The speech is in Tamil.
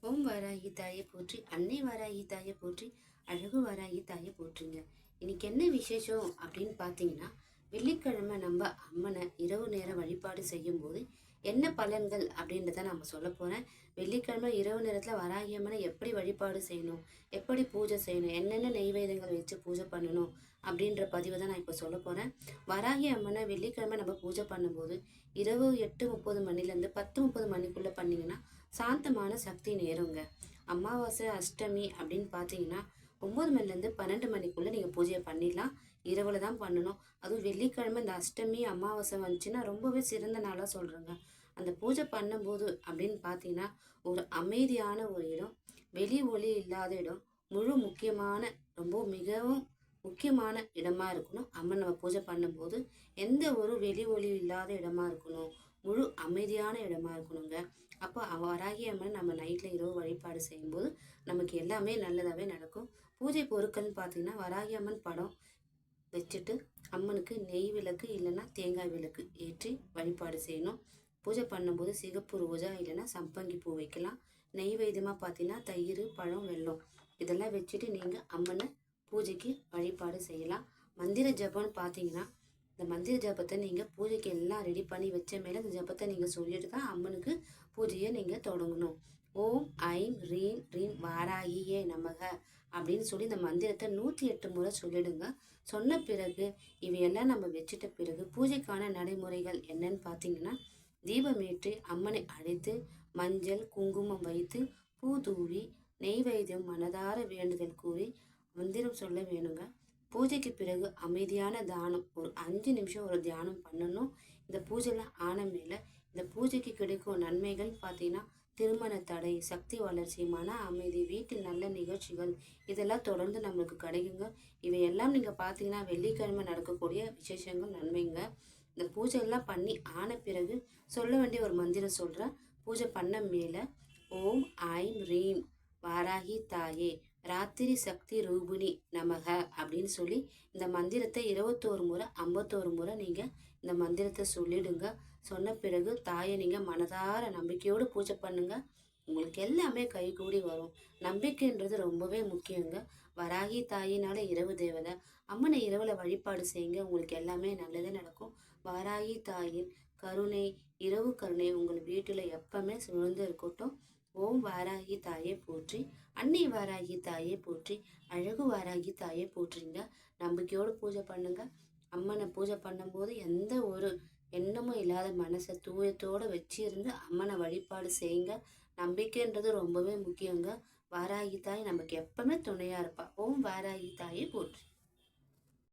ஓம் வாராகி தாயை போற்றி, அன்னை வாராகி தாயை போற்றி, அழகு வாராகி தாயை போற்றுங்க. இன்னைக்கு என்ன விசேஷம் அப்படின்னு பார்த்தீங்கன்னா, வெள்ளிக்கிழமை நம்ம அம்மனை இரவு நேரம் வழிபாடு செய்யும் போது என்ன பலன்கள் அப்படின்றத நம்ம சொல்ல போறேன். வெள்ளிக்கிழமை இரவு நேரத்தில் வராகி அம்மனை எப்படி வழிபாடு செய்யணும், எப்படி பூஜை செய்யணும், என்னென்ன நெய்வேதங்கள் வச்சு பூஜை பண்ணணும் அப்படின்ற பதிவை தான் நான் இப்போ சொல்ல போறேன். வராகி அம்மனை வெள்ளிக்கிழமை நம்ம பூஜை பண்ணும்போது இரவு 8:30 மணிலேருந்து 10:30 மணிக்குள்ள பண்ணீங்கன்னா சாந்தமான சக்தி நேருங்க. அமாவாசை அஷ்டமி அப்படின்னு பார்த்தீங்கன்னா 9 மணிலேருந்து 12 மணிக்குள்ளே நீங்கள் பூஜையை பண்ணிடலாம். இரவில் தான் பண்ணணும். அதுவும் வெள்ளிக்கிழமை இந்த அஷ்டமி அமாவாசை வந்துச்சுன்னா ரொம்பவே சிறந்த நாளாக சொல்கிறேங்க. அந்த பூஜை பண்ணும்போது அப்படின்னு பார்த்தீங்கன்னா ஒரு அமைதியான ஒரு இடம், வெளி ஒளி இல்லாத இடம், ரொம்ப மிகவும் முக்கியமான இடமா இருக்கணும். அம்மன் நம்ம பூஜை பண்ணும்போது எந்த ஒரு வெளி ஒளி இல்லாத இடமா இருக்கணும், முழு அமைதியான இடமா இருக்கணுங்க. அப்போ வராகி அம்மன் நம்ம நைட்டில் இரவு வழிபாடு செய்யும்போது நமக்கு எல்லாமே நல்லதாகவே நடக்கும். பூஜை பொருட்கள்னு பார்த்தீங்கன்னா வராகி அம்மன் படம் வச்சுட்டு அம்மனுக்கு நெய் விளக்கு இல்லைன்னா தேங்காய் விளக்கு ஏற்றி வழிபாடு செய்யணும். பூஜை பண்ணும்போது சிகப்பு ரோஜா இல்லைன்னா சம்பங்கி பூ வைக்கலாம். நெய்வேத்தியமாக பார்த்தீங்கன்னா தயிர், பழம், வெல்லம் இதெல்லாம் வச்சுட்டு நீங்கள் அம்மனை பூஜைக்கு வழிபாடு செய்யலாம். மந்திர ஜபம்னு பார்த்தீங்கன்னா இந்த மந்திர ஜபத்தை நீங்கள் பூஜைக்கு எல்லாம் ரெடி பண்ணி வச்ச மேலே இந்த ஜபத்தை நீங்கள் சொல்லிட்டு தான் அம்மனுக்கு பூஜையை நீங்கள் தொடங்கணும். ஓம் ஐம் ரீம் ரீம் வாராகியே நமக அப்படின்னு சொல்லி இந்த மந்திரத்தை 108 முறை சொல்லிடுங்க. சொன்ன பிறகு இவையெல்லாம் நம்ம வச்சுட்ட பிறகு பூஜைக்கான நடைமுறைகள் என்னன்னு பார்த்தீங்கன்னா, தீபமேற்றி அம்மனை அழைத்து மஞ்சள் குங்குமம் வைத்து பூ தூவி நெய்வேத்தியம் மனதார வேண்டுதல் கூறி மந்திரம் சொல்ல வேணுங்க. பூஜைக்கு பிறகு அமைதியான தானம் ஒரு 5 நிமிஷம் ஒரு தியானம் பண்ணணும். இந்த பூஜைலாம் ஆன மேலே இந்த பூஜைக்கு கிடைக்கும் நன்மைகள் பார்த்தீங்கன்னா திருமண தடை, சக்தி வளர்ச்சி, மன அமைதி, வீட்டில் நல்ல நிகழ்ச்சிகள் இதெல்லாம் தொடர்ந்து நம்மளுக்கு கிடைக்குங்க. இவையெல்லாம் நீங்கள் பார்த்தீங்கன்னா வெள்ளிக்கிழமை நடக்கக்கூடிய விசேஷங்கள் நன்மைங்க. இந்த பூஜையெல்லாம் பண்ணி ஆன பிறகு சொல்ல வேண்டிய ஒரு மந்திரம் சொல்கிறேன். பூஜை பண்ண மேலே ஓம் ஐம் ரீம் வாராகி தாயே ராத்திரி சக்தி ரூபிணி நமக அப்படின்னு சொல்லி இந்த மந்திரத்தை 21 முறை 51 முறை நீங்கள் இந்த மந்திரத்தை சொல்லிடுங்க. சொன்ன பிறகு தாயை நீங்கள் மனதார நம்பிக்கையோடு பூஜை பண்ணுங்க. உங்களுக்கு எல்லாமே கைகூடி வரும். நம்பிக்கைன்றது ரொம்பவே முக்கியங்க. வராகி தாயினால இரவு தேவதை, அம்மனை இரவில் வழிபாடு செய்யுங்க. உங்களுக்கு எல்லாமே நல்லதே நடக்கும். வராகி தாயின் கருணை, இரவு கருணை உங்கள் வீட்டில் எப்பவுமே சூழ்ந்து இருக்கட்டும். ஓம் வாராகி தாயை போற்றி, அன்னை வாராகி தாயை போற்றி, அழகு வாராகி தாயை போற்றிங்க. நம்பிக்கையோடு பூஜை பண்ணுங்க. அம்மனை பூஜை பண்ணும்போது எந்த ஒரு எண்ணமும் இல்லாத மனசை தூயத்தோடு வச்சிருந்து அம்மனை வழிபாடு செய்யுங்க. நம்பிக்கைன்றது ரொம்பவே முக்கியங்க. வாராகி தாய் நமக்கு எப்பவுமே துணையாக இருப்பா. ஓம் வாராகி தாயை போற்றி.